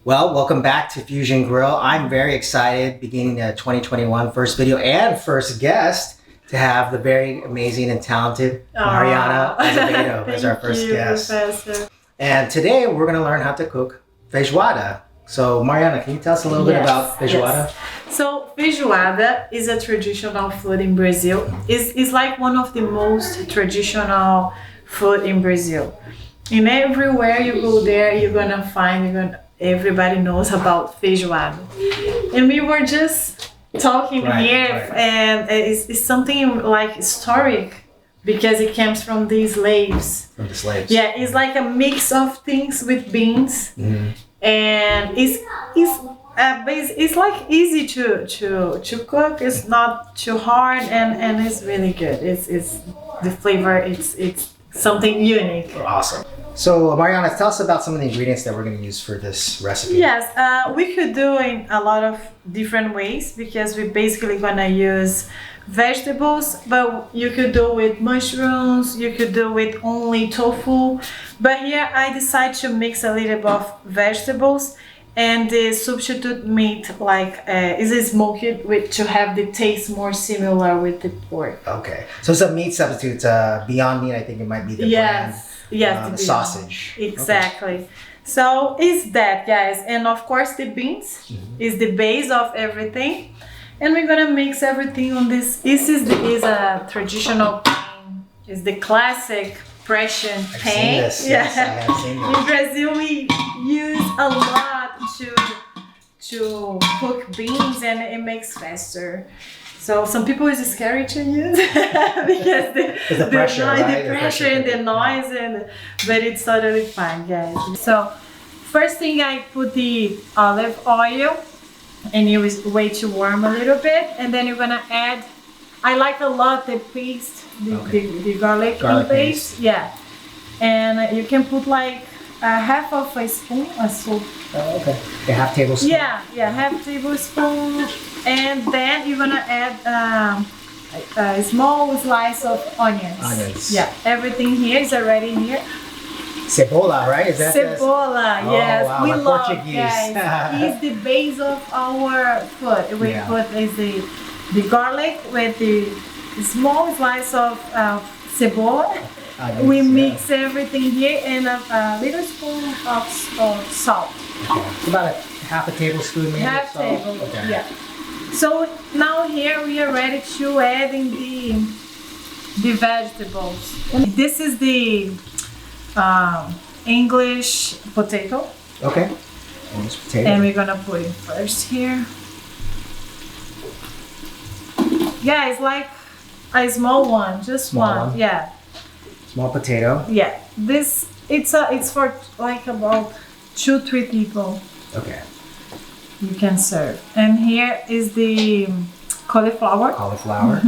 Well, welcome back to Fusion Grill. I'm very excited beginning the 2021 first video and first guest to have the very amazing and talented Mariana Azevedo as our first guest. Professor. And today we're going to learn how to cook feijoada. So Mariana, can you tell us a little bit about feijoada? Yes. So feijoada is a traditional food in Brazil. It's like one of the most traditional food in Brazil. And everywhere you go there, you're gonna find everybody knows about feijoada. And we were just talking here, and it's something like historic because it comes from the slaves. From the slaves. Yeah, it's like a mix of things with beans, and it's like easy to cook. It's not too hard, and it's really good. It's the flavor. It's something unique. Awesome. So Mariana, tell us about some of the ingredients that we're going to use for this recipe. Yes, we could do in a lot of different ways because we're basically gonna use vegetables, but you could do with mushrooms, you could do with only tofu. But here I decided to mix a little bit of vegetables, and the substitute meat is smoked with to have the taste more similar with the pork. Okay, so it's a meat substitute. Beyond Meat, I think it might be the brand. Yes, the sausage. Exactly. Okay. So it's that, guys, and of course the beans is the base of everything, and we're gonna mix everything on this. This is a traditional pan. It's the classic Prussian pan. I've seen this. Yes, I have seen this. In Brazil, we use a lot to cook beans, and it makes faster. So some people is scary to use because the pressure, the pressure and the noise, but it's totally fine, guys. So first thing, I put the olive oil, and it wait to warm a little bit, and then you're gonna add. I like a lot the paste, the garlic paste. Yeah, and you can put like a half of a spoon of soup. Oh, okay. A half tablespoon. Yeah, half tablespoon, and then you're gonna add a small slice of onions. Yeah, everything here is already here. Cebola, right? Is that Cebola, yes. Wow, We love, Portuguese. guys. It's the base of our food. We put is the garlic with the small slice of cebola. We mix everything here, and a little spoon of salt. Okay. It's about half a tablespoon maybe. Half table, yeah. So now here we are ready to add in the vegetables. And this is the English potato. Okay. English potato. And we're gonna put it first here. Yeah, it's like a small one, just one. Yeah. Small potato. Yeah. This it's for like about 2-3 people. Okay. You can serve. And here is the cauliflower. Cauliflower.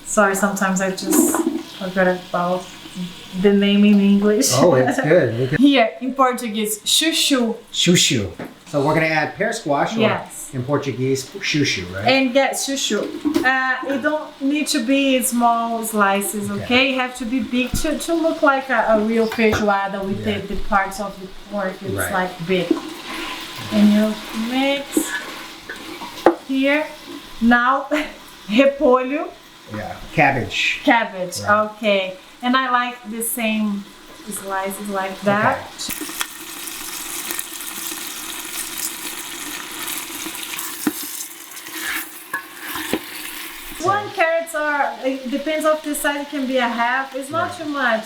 Sorry, sometimes I just forgot about the name in English. Oh, it's good. Here in Portuguese, chuchu. Chuchu. So we're gonna add pear squash. Yes. Or in Portuguese, chuchu, right? And get chuchu. It don't need to be small slices, okay? It have to be big to look like a real feijoada with the parts of the pork. It's like big. And you mix here. Now, repolho. Yeah, cabbage. Cabbage, okay. And I like the same slices like that. Okay. One carrot, it depends of the size, it can be a half. It's not too much.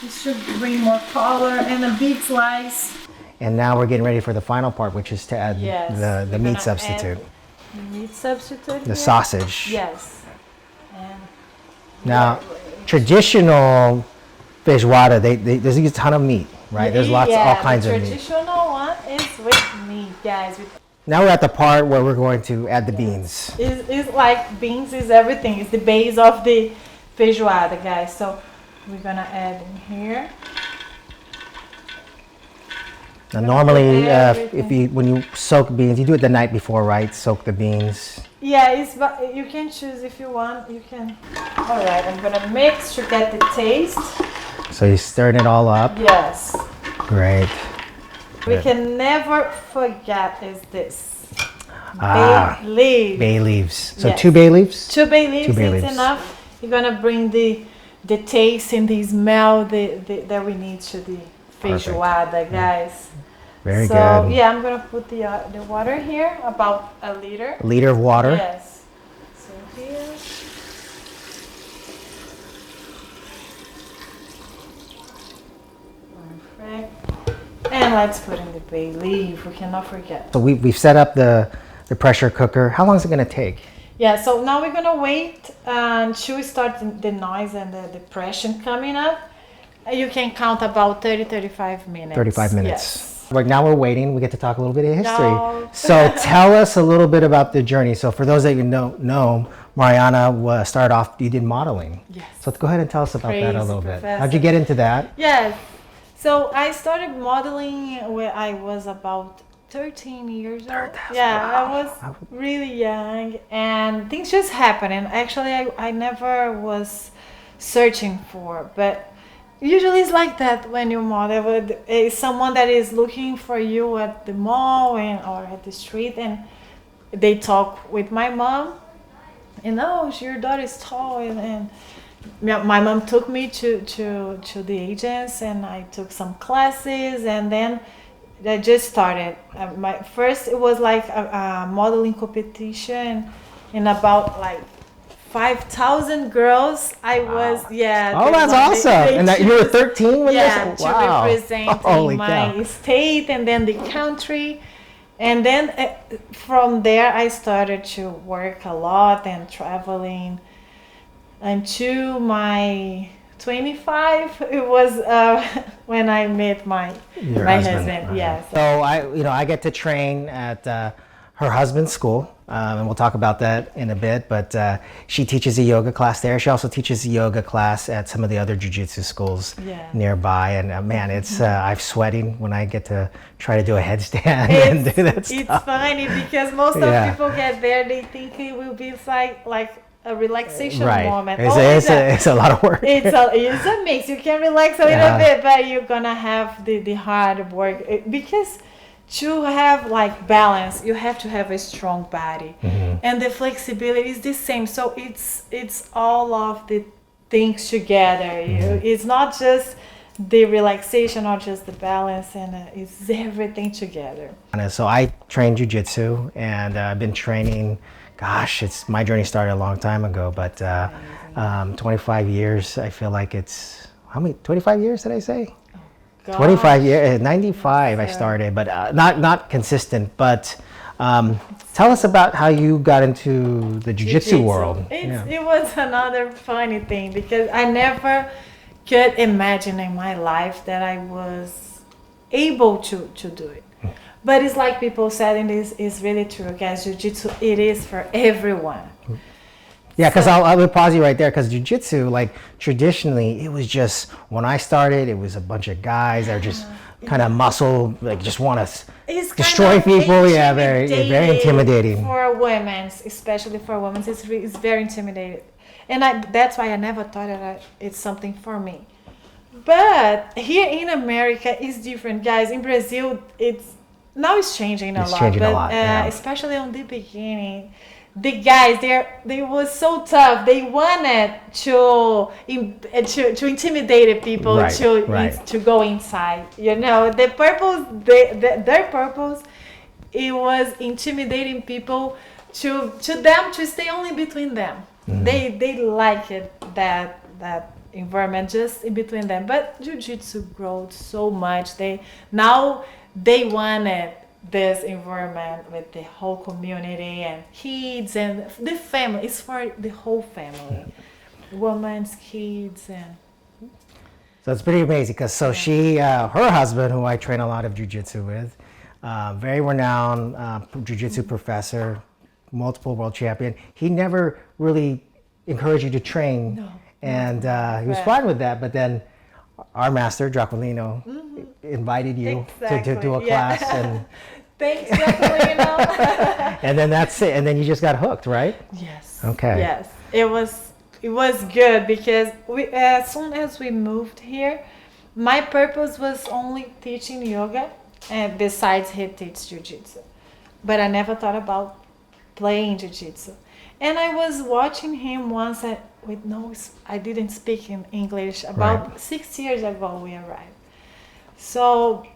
It should bring more color, and a big slice. And now we're getting ready for the final part, which is to add the meat substitute. Meat substitute. The sausage. Yes. And now, traditional feijoada, there's a ton of meat, right? There's all kinds of meat. The traditional one is with meat, guys. Now we're at the part where we're going to add the beans. It's like beans is everything. It's the base of the feijoada, guys. So we're gonna add in here. Now normally, when you soak beans, you do it the night before, right? Soak the beans. Yeah, you can choose if you want. You can. All right, I'm gonna mix to get the taste. So you're stirring it all up. Yes. Great. We can never forget is this. Ah, Bay leaf. bay leaves. So Yes. 2 bay leaves? 2 bay leaves bay is leaves. enough. You're gonna bring the taste and the smell that we need to the feijoada, guys. Very so, good. yeah, I'm gonna put the water here, about a liter. A liter of water. Yes. So here. Perfect. And let's put in the bay leaf. We cannot forget. So we've set up the pressure cooker. How long is it going to take? Yeah, so now we're gonna wait until we start the noise and the pressure coming up. You can count about 30-35 minutes. 35 minutes. Yes. Right now we're waiting. We get to talk a little bit of history. No. So tell us a little bit about the journey. So for those that you know, Mariana started off, you did modeling. Yes. So go ahead and tell us about that a Crazy little bit. professor. How'd you get into that? Yes. So I started modeling when I was about 13 years old. Yeah, wow. I was really young and things just happened. And actually, I never was searching for, but usually it's like that when you model with someone that is looking for you at the mall or at the street, and they talk with my mom, and oh, your daughter is tall, and my mom took me to the agents, and I took some classes, and then I just started. My first, it was like a modeling competition, and about like 5,000 girls. I was, yeah. Oh, that's awesome. And that you were 13 when this? this? Wow. To represent my state and then the country. And then from there, I started to work a lot and traveling until my 25. It was when I met my husband. Right. Yes. So I get to train at her husband's school, and we'll talk about that in a bit. But she teaches a yoga class there. She also teaches a yoga class at some of the other jiu-jitsu schools nearby. And man, it's I'm sweating when I get to try to do a headstand and do that stuff. It's funny because most of people get there, they think it will be like a relaxation moment. It's a lot of work. It's a mix. You can relax a little bit, but you're gonna have the hard work because to have like balance, you have to have a strong body, and the flexibility is the same. So it's all of the things together. It's not just the relaxation or just the balance, and it's everything together. So I train jiu-jitsu, and I've been training. Gosh, my journey started a long time ago, but 25 years. I feel like it's how many? 25 years did I say? 25 years, 95 I started, but not consistent. But tell us about how you got into the jiu-jitsu world. It was another funny thing because I never could imagine in my life that I was able to do it. But it's like people said, and it's really true, guys. Jiu-jitsu, it is for everyone. Yeah, because I will pause you right there, because jiu-jitsu, like traditionally, it was just, when I started, it was a bunch of guys that are just kind of muscle, like just want to destroy people. Yeah, very intimidating. For women, especially for women, it's very intimidating. And that's why I never thought that it's something for me. But here in America, it's different, guys. In Brazil, now it's changing a lot. Especially on the beginning, the guys they were so tough. They wanted to intimidate people to go inside. You know, the purpose, their purpose, it was intimidating people to them to stay only between them. They liked that environment just in between them. But jiu-jitsu grew so much. They wanted this environment with the whole community and kids and the family. It's for the whole family, women, kids, and so it's pretty amazing. Because she, her husband, who I train a lot of jiu-jitsu with, very renowned jiu-jitsu professor, multiple world champion. He never really encouraged you to train, and he was fine with that. But then our master, Draculino, invited you to do a class, and thanks, Draculino. And then that's it. And then you just got hooked, right? Yes. Okay. Yes, it was good because as soon as we moved here, my purpose was only teaching yoga besides he teaches jiu-jitsu. But I never thought about playing jiu-jitsu. And I was watching him once I didn't speak in English. About 6 years ago we arrived. So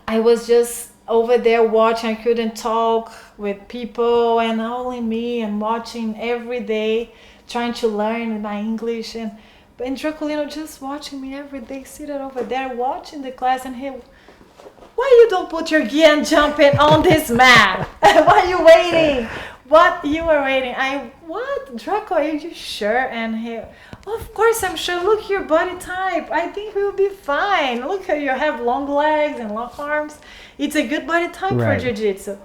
I was just over there watching. I couldn't talk with people and only me, and watching every day, trying to learn my English. And Draculino just watching me every day, sitting over there watching the class, and he, why you don't put your gi and jump it on this mat? Why are you waiting? What you were waiting? What? Draco, are you sure? And he, of course I'm sure. Look your body type. I think we'll be fine. Look how you have long legs and long arms. It's a good body type for jiu-jitsu.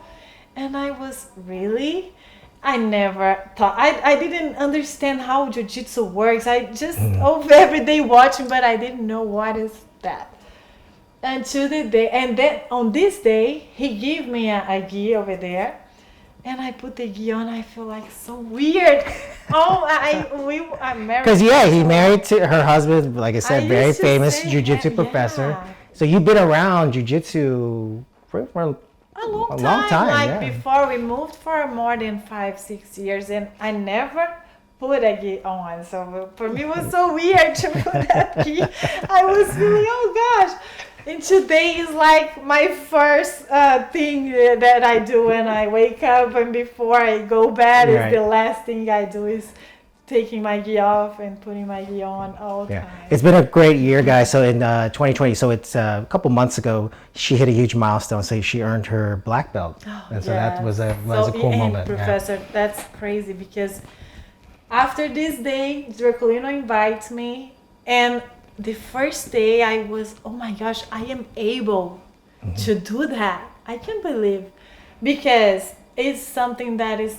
And I was really, I never thought, I didn't understand how jiu-jitsu works. I just every day watching, but I didn't know what is that. Until the day, and then on this day, he gave me a gi over there. And I put the gi on. I feel like so weird. I'm married. Because he married to her husband, like I said, very famous jiu-jitsu professor. Yeah. So you've been around jiu-jitsu for a long time. Before we moved for more than 5-6 years, and I never put a gi on. So for me, it was so weird to put that gi. I was feeling, oh gosh. And today is like my first thing that I do when I wake up, and before I go bed is the last thing I do is taking my gi off and putting my gi on all the time. It's been a great year, guys. So in 2020, so it's a couple months ago, she hit a huge milestone. So she earned her black belt. And so that was a cool moment. Professor, that's crazy, because after this day, Draculino invites me, and the first day I was, oh my gosh, I am able to do that. I can't believe, because it's something that is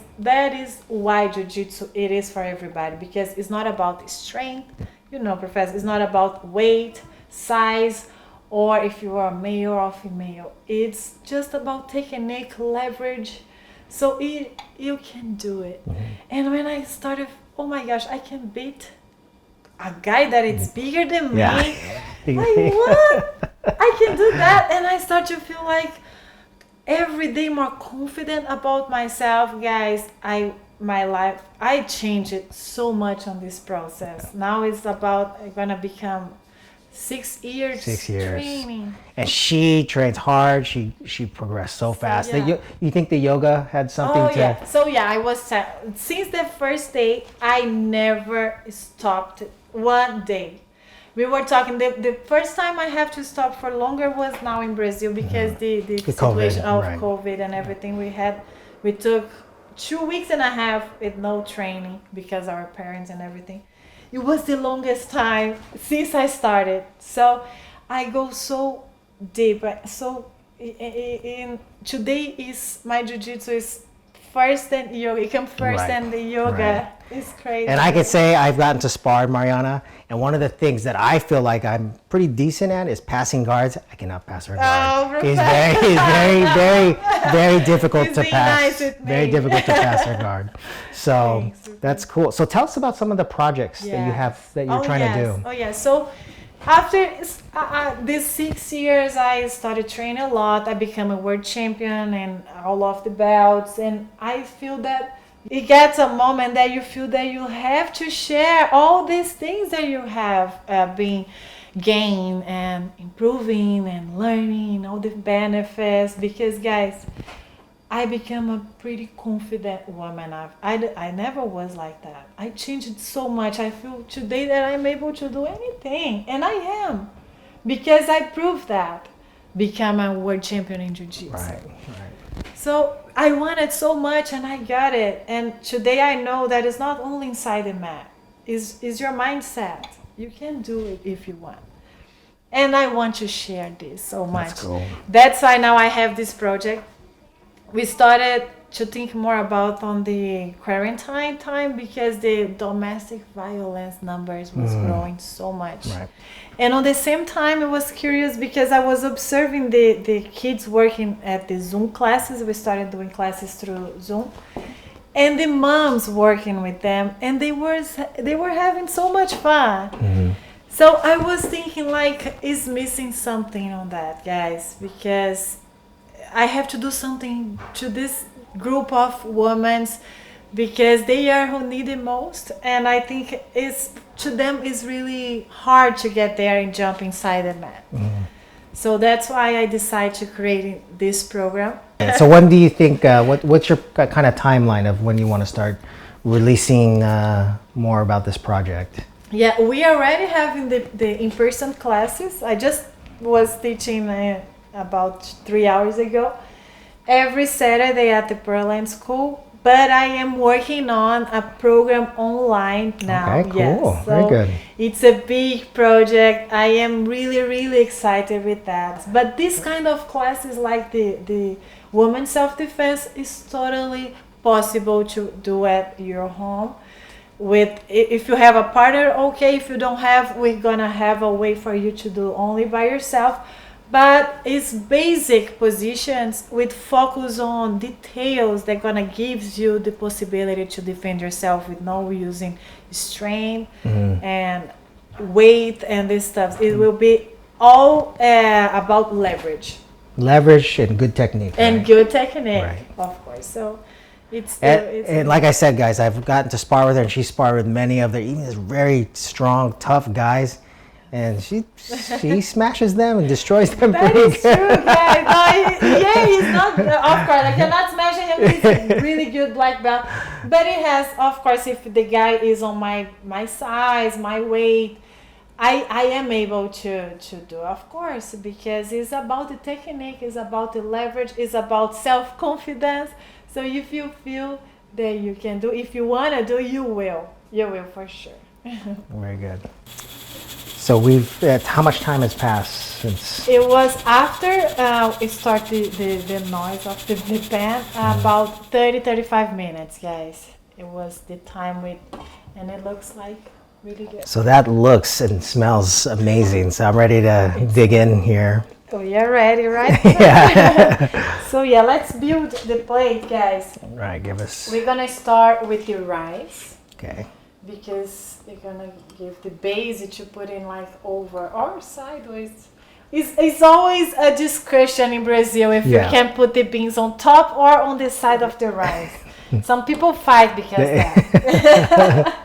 why jiu-jitsu it is for everybody, because it's not about strength, Professor, it's not about weight, size, or if you are male or female. It's just about technique, leverage. So you can do it. And when I started, oh my gosh, I can beat a guy that is bigger than me. Like, what? I can do that. And I start to feel like every day more confident about myself. Guys, my life, I changed it so much on this process. Now it's about, I'm gonna become 6 years training. And she trains hard. She progressed so fast. You think the yoga had something to... So I was, since the first day, I never stopped one day. We were talking, the first time I have to stop for longer was now in Brazil, because the situation of COVID and everything we took 2 weeks and a half with no training because our parents and everything. It was the longest time since I started. So I go so deep. So today is my jiu-jitsu is first and yoga. It comes first and the yoga is crazy. And I can say I've gotten to spar Mariana, and one of the things that I feel like I'm pretty decent at is passing guards. I cannot pass her guard. It's very difficult to pass. Very difficult to pass her guard. So that's cool. So tell us about some of the projects that you have that you're trying to do. Oh yeah. So after these 6 years, I started training a lot. I became a world champion and all of the belts. And I feel that it gets a moment that you feel that you have to share all these things that you have been gained and improving and learning, all the benefits. Because guys, I became a pretty confident woman. I never was like that. I changed so much. I feel today that I'm able to do anything. And I am. Because I proved that. Become a world champion in Jiu-Jitsu. Right. So I wanted so much and I got it. And today I know that it's not only inside the mat. It's your mindset. You can do it if you want. And I want to share this so much. That's cool. That's why now I have this project. We started to think more about on the quarantine time, because the domestic violence numbers was growing so much. Right. And on the same time, I was curious because I was observing the kids working at the Zoom classes. We started doing classes through Zoom. And the moms working with them, and they were having so much fun. So I was thinking like, is missing something on that, guys, because I have to do something to this group of women because they are who need it most, and I think it's to them is really hard to get there and jump inside the mat. So that's why I decided to create this program. So when do you think, what's your kind of timeline of when you want to start releasing more about this project? Yeah, we are already having the in-person classes. I just was teaching about 3 hours ago, every Saturday at the Berlin School. But I am working on a program online now. Okay, cool. Yes. So very good. it's a big project. I am really, really excited with that. But this kind of classes like the women's self-defense is totally possible to do at your home. If you have a partner, okay. If you don't have, we're gonna have a way for you to do only by yourself. But it's basic positions with focus on details that gonna gives you the possibility to defend yourself with no using strain and weight and this stuff. It will be all about leverage. Leverage and good technique. And right? good technique, Right. of course. So it's and like I said, guys, I've gotten to spar with her, and she sparred with many of their even very strong, tough guys. And she smashes them and destroys them. That is true, guys. Yeah, he's not, of course, I cannot smash him. He's a really good black belt. But it has, of course, if the guy is on my size, my weight, I am able to do, of course, because it's about the technique, it's about the leverage, it's about self-confidence. So if you feel that you can do, if you want to do, you will for sure. Very good. So how much time has passed since? It was after it started the noise of the pan, about 30-35 minutes, guys. It was the time and it looks like really good. So that looks and smells amazing. So I'm ready to dig in here. So you're ready, right? Yeah. So yeah, let's build the plate, guys. All right, give us. We're gonna start with the rice. Okay. Because they're gonna give the base to put in like over or sideways. It's always a discussion in Brazil if you can put the beans on top or on the side of the rice. Some people fight because that.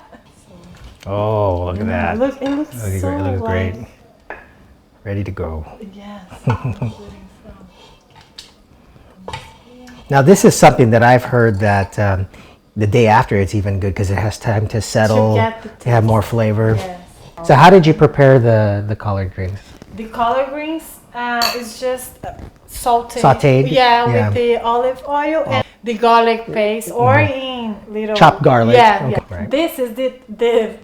Oh, look at that! It looks It so looks like, great. Ready to go. Yes. Now this is something that I've heard that. The day after it's even good because it has time to settle, to have more flavor. Yes. So how did you prepare the collard greens? The collard greens is just sauteed. Sauteed? Yeah, with the olive oil and the garlic paste or in little... Chopped garlic? Yeah, okay. yeah. Right. This is the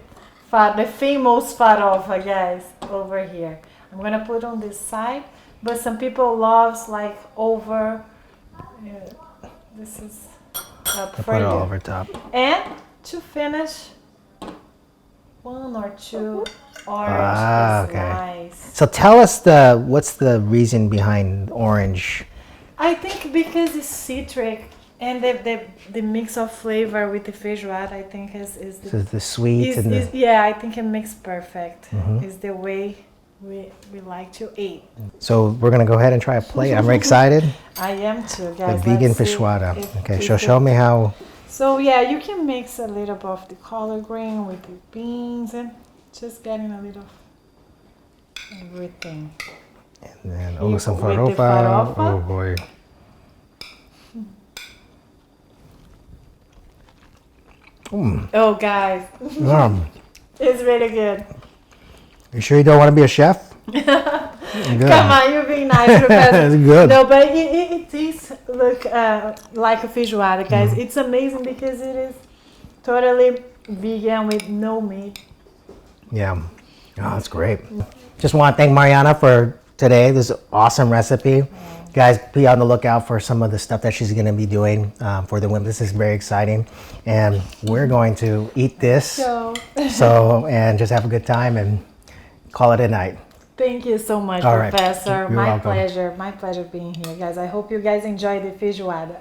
famous farofa, guys, over here. I'm going to put on this side, but some people loves like over... this is... Put it all over top. And to finish, 1 or 2 orange slices. So tell us what's the reason behind orange? I think because it's citric and the mix of flavor with the feijoada, I think is the sweet and the... yeah, I think it makes perfect. It's the way we like to eat. So we're gonna go ahead and try a plate. I'm very excited. I am too, guys. The vegan feijoada. Okay, so show me how. So yeah, you can mix a little bit of the collard green with the beans and just getting a little everything. And then some With the farofa. farofa. Oh boy. Oh guys, it's really good. You sure you don't want to be a chef? Come on, you're being nice. It's good. No, but it is look like a feijoada, guys. It's amazing because it is totally vegan with no meat. Yeah. Oh, that's great. Just want to thank Mariana for today. This awesome recipe. Guys, be on the lookout for some of the stuff that she's going to be doing for the women. This is very exciting. And we're going to eat this. And just have a good time and call it a night. Thank you so much, All right. Professor. You're My welcome. pleasure. My pleasure being here, guys. I hope you guys enjoy the feijoada.